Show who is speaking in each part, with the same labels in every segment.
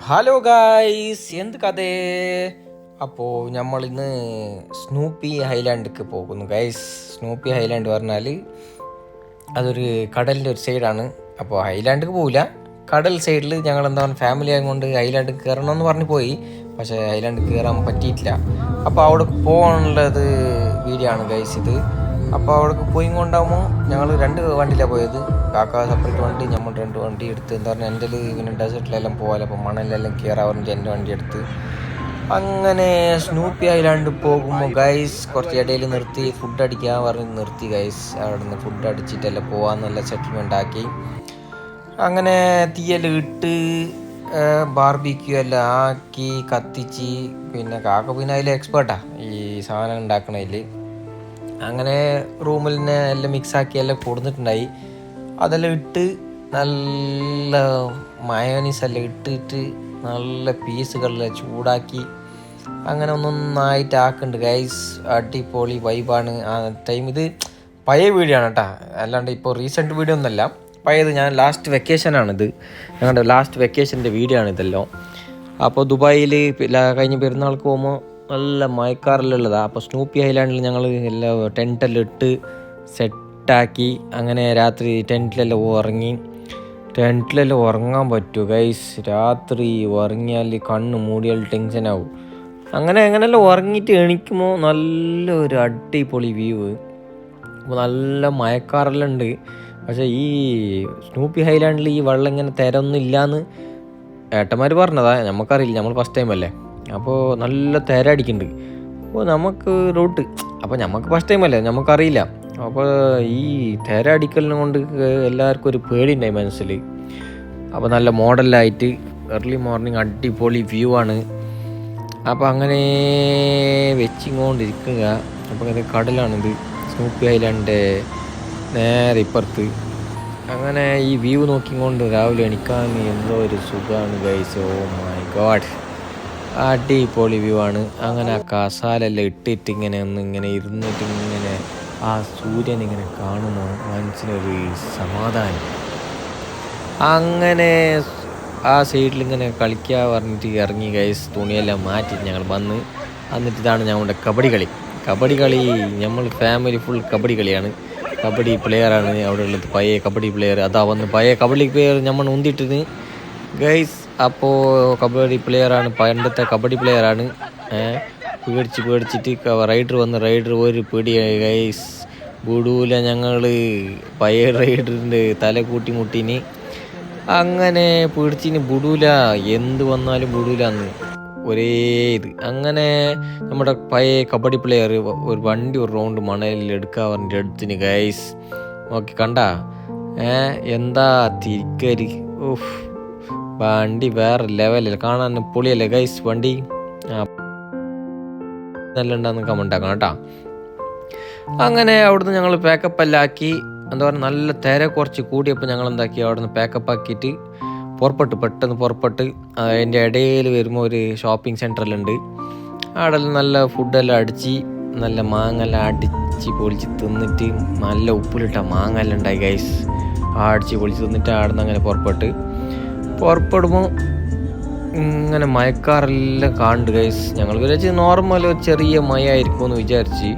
Speaker 1: Hello guys, എന്ത് കഥ? അപ്പോൾ നമ്മളിന്ന് സ്നൂപ്പി ഹൈലാൻഡിലേക്ക് പോകുന്നു ഗൈസ്. സ്നൂപ്പി ഹൈലാൻഡ് പറഞ്ഞാൽ അതൊരു കടലിൻ്റെ ഒരു സൈഡാണ്. അപ്പോൾ ഹൈലാൻഡിലേക്ക് പോവില്ല, കടൽ സൈഡിൽ ഞങ്ങൾ എന്താ പറയുക ഫാമിലി ആയതുകൊണ്ട് ഹൈലാൻഡ് കയറണമെന്ന് പറഞ്ഞ് പോയി. പക്ഷേ ഹൈലാൻഡ് കയറാൻ പറ്റിയിട്ടില്ല. അപ്പോൾ അവിടെ പോകാനുള്ളത് വീഡിയോ ആണ് ഗൈസ് ഇത്. അപ്പോൾ അവിടെ പോയി കൊണ്ടാകുമ്പോൾ ഞങ്ങൾ 2 വണ്ടിയിലാണ് പോയത്. കാക്ക സെപ്പറേറ്റ് വണ്ടി, നമ്മൾ 2 വണ്ടി എടുത്ത്. എന്താ പറഞ്ഞാൽ എൻ്റെ പിന്നെ ഡെസേർട്ടിലെല്ലാം പോകാമല്ലോ, അപ്പോൾ മണലിലെല്ലാം കയറാൻ പറഞ്ഞിട്ട് എൻ്റെ വണ്ടി എടുത്ത് അങ്ങനെ സ്നൂപ്പി ഐലാൻഡ് പോകുമ്പോൾ ഗൈസ് കുറച്ച് ഇടയിൽ നിർത്തി ഫുഡ് അടിക്കാൻ പറഞ്ഞ് നിർത്തി ഗൈസ്. അവിടെ നിന്ന് ഫുഡ് അടിച്ചിട്ടെല്ലാം പോകാമെന്നുള്ള സെറ്റിൽമെൻ്റ് ആക്കി. അങ്ങനെ തീയെല്ലാം ഇട്ട് ബാർബിക്യൂ എല്ലാം ആക്കി കത്തിച്ച്. പിന്നെ കാക്ക പിന്നെ അതിൽ എക്സ്പേർട്ടാണ് ഈ സാധനം ഉണ്ടാക്കണതിൽ. അങ്ങനെ റൂമിൽ തന്നെ എല്ലാം മിക്സാക്കി എല്ലാം കൊടുത്തിട്ടുണ്ടായി. അതെല്ലാം ഇട്ട് നല്ല മയോനീസ് എല്ലാം ഇട്ടിട്ട് നല്ല പീസുകളെല്ലാം ചൂടാക്കി അങ്ങനെ ഒന്നൊന്നായിട്ട് ആക്കുന്നുണ്ട് ഗൈസ്. അടിപൊളി വൈബാണ് ആ ടൈം. ഇത് പഴയ വീഡിയോ ആണ് കേട്ടോ, അല്ലാണ്ട് ഇപ്പോൾ റീസെൻറ്റ് വീഡിയോ ഒന്നുമല്ല, പഴയത്. ഞാൻ ലാസ്റ്റ് വെക്കേഷനാണിത്, ഞങ്ങളുടെ ലാസ്റ്റ് വെക്കേഷൻ്റെ വീഡിയോ ആണ് ഇതെല്ലാം. അപ്പോൾ ദുബായിൽ കഴിഞ്ഞ പെരുന്നാൾക്ക് പോകുമ്പോൾ നല്ല മയക്കാറിലുള്ളതാണ്. അപ്പോൾ സ്നൂപ്പി ഐലാൻഡിൽ ഞങ്ങൾ എല്ലാം ടെൻറ്റെല്ലാം ഇട്ട് സെറ്റാക്കി. അങ്ങനെ രാത്രി ടെൻറ്റിലെല്ലാം ഉറങ്ങി. ടെൻറ്റിലെല്ലാം ഉറങ്ങാൻ പറ്റുമോ ഗൈസ്? രാത്രി ഉറങ്ങിയാൽ കണ്ണ് മൂടിയാൽ ടെൻഷനാവും. അങ്ങനെയെല്ലാം ഉറങ്ങിയിട്ട് എണീക്കുമ്പോൾ നല്ലൊരു അടിപൊളി വ്യൂ. അപ്പോൾ നല്ല മയക്കാറെല്ലാം ഉണ്ട്. പക്ഷേ ഈ സ്നൂപ്പി ഹൈലാൻഡിൽ ഈ വെള്ളം ഇങ്ങനെ തിരയൊന്നും ഇല്ലയെന്ന് ഏട്ടന്മാർ പറഞ്ഞതാണ്, നമുക്കറിയില്ല, നമ്മൾ ഫസ്റ്റ് ടൈം അല്ലേ. അപ്പോൾ നല്ല തിര അടിക്കുന്നുണ്ട്. അപ്പോൾ നമുക്ക് റൂട്ട്, അപ്പോൾ നമുക്ക് ഫസ്റ്റ് ടൈം അല്ലേ, നമുക്കറിയില്ല. അപ്പോൾ ഈ തിര അടിക്കലിനെ കൊണ്ട് എല്ലാവർക്കും ഒരു പേടിയുണ്ടായി മനസ്സിൽ. അപ്പോൾ നല്ല മോഡലായിട്ട് ഏർലി മോർണിംഗ് അടിപൊളി വ്യൂ ആണ്. അപ്പോൾ അങ്ങനെ വെച്ചിങ്ങോണ്ടിരിക്കുക. അപ്പോൾ ഇത് കടലാണിത്, സ്നൂപ്പി ഐലാൻഡിൻ്റെ നേരെ ഇപ്പുറത്ത്. അങ്ങനെ ഈ വ്യൂ നോക്കിക്കൊണ്ട് രാവിലെ എണീക്കാൻ എന്തോ ഒരു സുഖമാണ് ഗൈസ്. ഓ മൈ ഗോഡ്, അടിപൊളി വ്യൂ ആണ്. അങ്ങനെ ആ കസാലെല്ലാം ഇട്ടിട്ട് ഇങ്ങനെ ഇരുന്നിട്ട് ഇങ്ങനെ ആ സൂര്യൻ ഇങ്ങനെ കാണുമ്പോൾ മനസ്സിനൊരു സമാധാനം. അങ്ങനെ ആ സൈഡിൽ ഇങ്ങനെ കളിക്കുക പറഞ്ഞിട്ട് ഇറങ്ങി ഗൈസ്. തുണിയെല്ലാം മാറ്റിയിട്ട് ഞങ്ങൾ വന്ന്. എന്നിട്ട് ഇതാണ് ഞങ്ങളുടെ കബഡി കളി. നമ്മൾ ഫാമിലി ഫുൾ കബഡി കളിയാണ്. കബഡി പ്ലെയറാണ് അവിടെ ഉള്ളത്, പഴയ കബഡി പ്ലെയർ. അതാ വന്ന് പഴയ കബഡി പ്ലെയർ നമ്മൾ ഉന്തിട്ടിന് ഗൈസ്. അപ്പോൾ കബഡി പ്ലെയറാണ്, പണ്ടത്തെ കബഡി പ്ലെയറാണ്. പേടിച്ചിട്ട് റൈഡർ ഒരു പിടിയായി ഗൈസ്. വിടൂല, ഞങ്ങൾ പഴയ റൈഡറിൻ്റെ തല കൂട്ടി മുട്ടിന്. അങ്ങനെ പിടിച്ചിന് വിടൂല, എന്ത് വന്നാലും വിടൂല എന്ന് ഒരേ ഇത്. അങ്ങനെ നമ്മുടെ പഴയ കബഡി പ്ലെയർ ഒരു വണ്ടി ഒരു റൗണ്ട് മണലിൽ എടുക്കാൻ പറഞ്ഞിട്ട് എടുത്തിന് ഗൈസ്. നോക്കി കണ്ട എന്താ തിരിക്കരി. ഓഹ്, വണ്ടി വേറെ ലെവലല്ലേ, കാണാൻ പൊളിയല്ലേ ഗൈസ് വണ്ടി. നല്ല ഉണ്ടാകുന്ന കമണ്ടാക്കണം കേട്ടോ. അങ്ങനെ അവിടുന്ന് ഞങ്ങൾ പാക്കപ്പ് എല്ലാം ആക്കി. എന്താ പറയുക, നല്ല തിര കുറച്ച് കൂടിയപ്പോൾ ഞങ്ങൾ എന്താക്കി അവിടുന്ന് പാക്കപ്പ് ആക്കിയിട്ട് പെട്ടെന്ന് പുറപ്പെട്ട്. അതിൻ്റെ ഇടയിൽ വരുമ്പോൾ ഒരു ഷോപ്പിംഗ് സെൻറ്ററിലുണ്ട്. അവിടെ നല്ല ഫുഡെല്ലാം അടിച്ച് നല്ല മാങ്ങെല്ലാം അടിച്ച് പൊളിച്ച് തിന്നിട്ട്, നല്ല ഉപ്പിലിട്ട മാങ്ങെല്ലാം ഉണ്ടായി ഗൈസ്. അടിച്ച് പൊളിച്ച് തിന്നിട്ട് അവിടെ നിന്ന് അങ്ങനെ പുറപ്പെടുമ്പോൾ ഇങ്ങനെ മയക്കാറെല്ലാം കാണുന്നുണ്ട് ഗൈസ്. ഞങ്ങൾ വിചാരിച്ച് നോർമൽ ഒരു ചെറിയ മഴ ആയിരിക്കുമെന്ന് വിചാരിച്ച്.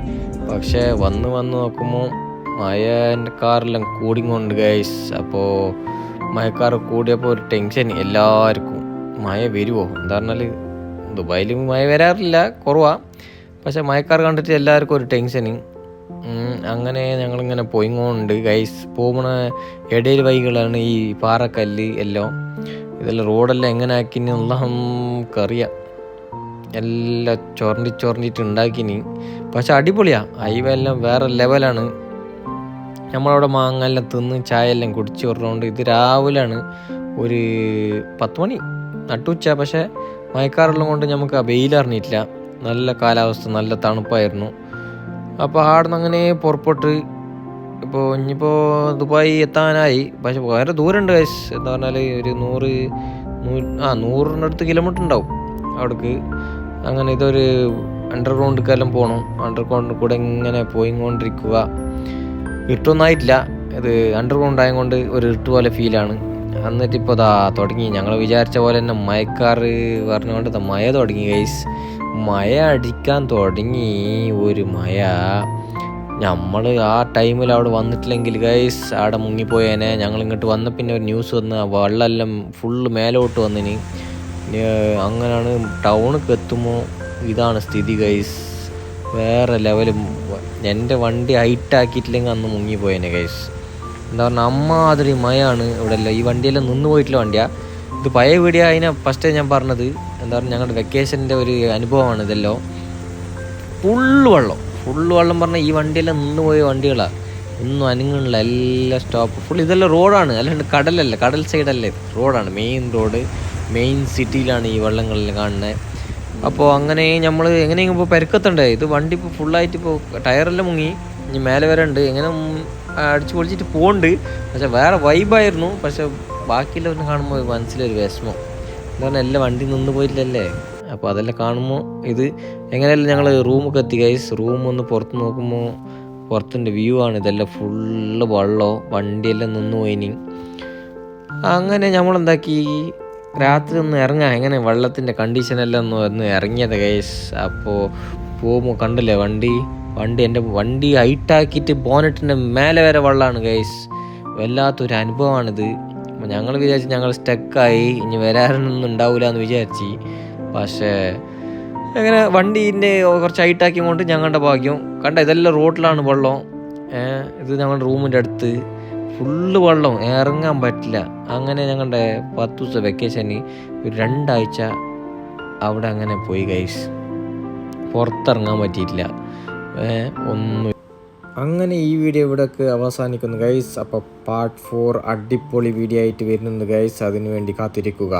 Speaker 1: പക്ഷേ വന്ന് നോക്കുമ്പോൾ മഴക്കാറെല്ലാം കൂടിക്കൊണ്ട് ഗൈസ്. അപ്പോൾ മഴക്കാറ് കൂടിയപ്പോൾ ഒരു ടെൻഷൻ എല്ലാവർക്കും. മഴ വരുമോ എന്താ പറഞ്ഞാൽ, ദുബായിൽ മഴ വരാറില്ല, കുറവാണ്. പക്ഷേ മഴക്കാർ കണ്ടിട്ട് എല്ലാവർക്കും ഒരു ടെൻഷന്. അങ്ങനെ ഞങ്ങളിങ്ങനെ പോയിങ്ങോണ്ട് ഗൈസ്. പോകുന്ന ഇടയിൽ വൈകളാണ് ഈ പാറക്കല്ല് എല്ലാം. ഇതെല്ലാം റോഡെല്ലാം എങ്ങനെ ആക്കിന്നുള്ള നമുക്കറിയാം. എല്ലാം ചൊറണ്ടിട്ട് ഉണ്ടാക്കിനി. പക്ഷെ അടിപൊളിയാണ്, ഹൈവേ എല്ലാം വേറെ ലെവലാണ്. നമ്മളവിടെ മാങ്ങെല്ലാം തിന്ന് ചായ എല്ലാം കുടിച്ച് പറഞ്ഞുകൊണ്ട്. ഇത് രാവിലെയാണ്, ഒരു 10 മണി നട്ടുച്ച. പക്ഷേ മഴക്കാറെല്ലാം കൊണ്ട് നമുക്ക് ആ വെയിലറിഞ്ഞിട്ടില്ല. നല്ല കാലാവസ്ഥ, നല്ല തണുപ്പായിരുന്നു. അപ്പോൾ ആടുന്ന് അങ്ങനെ പുറപ്പെട്ട് ഇപ്പോൾ ഇനിയിപ്പോൾ ദുബായി എത്താനായി. പക്ഷെ വേറെ ദൂരമുണ്ട് ഗൈസ്. എന്താ പറഞ്ഞാൽ ഒരു 100 കിലോമീറ്റർ ഉണ്ടാവും അവിടേക്ക്. അങ്ങനെ ഇതൊരു അണ്ടർഗ്രൗണ്ടിലെല്ലാം പോകണം. അണ്ടർഗ്രൗണ്ടിൽ കൂടെ ഇങ്ങനെ പോയിക്കൊണ്ടിരിക്കുക. ഇരുട്ടൊന്നായിട്ടില്ല, ഇത് അണ്ടർഗ്രൗണ്ട് ആയതുകൊണ്ട് ഒരു ഇരുട്ട് പോലെ ഫീലാണ്. എന്നിട്ടിപ്പോൾ ഇതാ തുടങ്ങി. ഞങ്ങൾ വിചാരിച്ച പോലെ തന്നെ മഴക്കാറ് പറഞ്ഞുകൊണ്ട് മഴ തുടങ്ങി ഗൈസ്. മഴ അടിക്കാൻ തുടങ്ങി. ഒരു മഴ നമ്മൾ ആ ടൈമിൽ അവിടെ വന്നിട്ടില്ലെങ്കിൽ ഗൈസ് അവിടെ മുങ്ങിപ്പോയേനെ. ഞങ്ങൾ ഇങ്ങോട്ട് വന്ന പിന്നെ ഒരു ന്യൂസ് വന്ന് വെള്ളമെല്ലാം ഫുള്ള് മേലോട്ട് വന്നിന്. അങ്ങനെയാണ് ടൗണിലേക്ക് എത്തുമ്പോൾ ഇതാണ് സ്ഥിതി ഗൈസ്. വേറെ ലെവലും. എൻ്റെ വണ്ടി ഹൈറ്റാക്കിയിട്ടില്ലെങ്കിൽ അന്ന് മുങ്ങിപ്പോയേനെ ഗൈസ്. എന്താ പറഞ്ഞാൽ അമ്മാതിരി മഴയാണ് ഇവിടെ. അല്ല ഈ വണ്ടിയെല്ലാം നിന്ന് പോയിട്ടുള്ള വണ്ടിയാണ്. ഇത് പഴയ വീഡിയോ അതിനെ ഫസ്റ്റ് ഞാൻ പറഞ്ഞത്. എന്താ പറയുക ഞങ്ങളുടെ വെക്കേഷൻ്റെ ഒരു അനുഭവമാണ് ഇതെല്ലാം. ഫുള്ള് വെള്ളം പറഞ്ഞാൽ ഈ വണ്ടിയെല്ലാം നിന്ന് പോയ വണ്ടികളാണ്. ഒന്നും അനങ്ങണില്ല, എല്ലാം സ്റ്റോപ്പ് ഫുൾ. ഇതെല്ലാം റോഡാണ്, അല്ലാണ്ട് കടലല്ല, കടൽ സൈഡല്ലേ, റോഡാണ്. മെയിൻ റോഡ്, മെയിൻ സിറ്റിയിലാണ് ഈ വെള്ളങ്ങളെല്ലാം കാണുന്നത്. അപ്പോൾ അങ്ങനെ നമ്മൾ എങ്ങനെയെങ്കിലും ഇപ്പോൾ പെരുക്കത്തുണ്ടേ. ഇത് വണ്ടി ഇപ്പോൾ ഫുള്ളായിട്ട് ഇപ്പോൾ ടയറെല്ലാം മുങ്ങി. ഇനി മേലെ വരെ ഉണ്ട്. എങ്ങനെ അടിച്ച് പൊളിച്ചിട്ട് പോകുന്നുണ്ട്. പക്ഷെ വേറെ വൈബായിരുന്നു. പക്ഷെ ബാക്കിയുള്ളവരെ കാണുമ്പോൾ മനസ്സിലൊരു വിഷമം. കാരണം എല്ലാം വണ്ടി നിന്ന് പോയില്ലല്ലേ. അപ്പോൾ അതെല്ലാം കാണുമ്പോൾ ഇത് എങ്ങനെയല്ല ഞങ്ങൾ റൂമൊക്കെ എത്തി ഗൈസ്. റൂം ഒന്ന് പുറത്ത് നോക്കുമ്പോൾ പുറത്തിൻ്റെ വ്യൂ ആണ്. ഇതെല്ലാം ഫുള്ള് വെള്ളമോ, വണ്ടിയെല്ലാം നിന്ന് പോയിനി. അങ്ങനെ നമ്മളെന്താക്കി രാത്രി ഒന്ന് ഇറങ്ങാം. എങ്ങനെ വെള്ളത്തിൻ്റെ കണ്ടീഷനെല്ലാം ഒന്ന് ഇറങ്ങിയത് ഗൈസ്. അപ്പോൾ പോകുമ്പോൾ കണ്ടില്ലേ വണ്ടി എൻ്റെ വണ്ടി ഹൈറ്റാക്കിയിട്ട് ബോനറ്റിൻ്റെ മേലെ വരെ വെള്ളമാണ് ഗൈസ്. വല്ലാത്തൊരു അനുഭവമാണിത്. ഞങ്ങൾ വിചാരിച്ച് ഞങ്ങൾ സ്റ്റക്കായി, ഇനി വരാനൊന്നും ഉണ്ടാവില്ല എന്ന് വിചാരിച്ച്. പക്ഷേ അങ്ങനെ വണ്ടീൻ്റെ കുറച്ച് ഹൈറ്റാക്കി കൊണ്ട് ഞങ്ങളുടെ ഭാഗ്യം കണ്ട. ഇതെല്ലാം റോഡിലാണ് വെള്ളം. ഇത് ഞങ്ങളുടെ റൂമിൻ്റെ അടുത്ത് ഫുള്ള് വെള്ളം, ഇറങ്ങാൻ പറ്റില്ല. അങ്ങനെ ഞങ്ങളുടെ 10 ദിവസം വെക്കേഷന് ഒരു 2 ആഴ്ച അവിടെ അങ്ങനെ പോയി ഗൈസ്. പുറത്തിറങ്ങാൻ പറ്റിയിട്ടില്ല ഒന്നും. അങ്ങനെ ഈ വീഡിയോ ഇവിടെയൊക്കെ അവസാനിക്കുന്നു ഗൈസ്. അപ്പോൾ പാർട്ട് 4 അടിപൊളി വീഡിയോ ആയിട്ട് വരുന്നുണ്ട് ഗൈസ്. അതിനു വേണ്ടി കാത്തിരിക്കുക.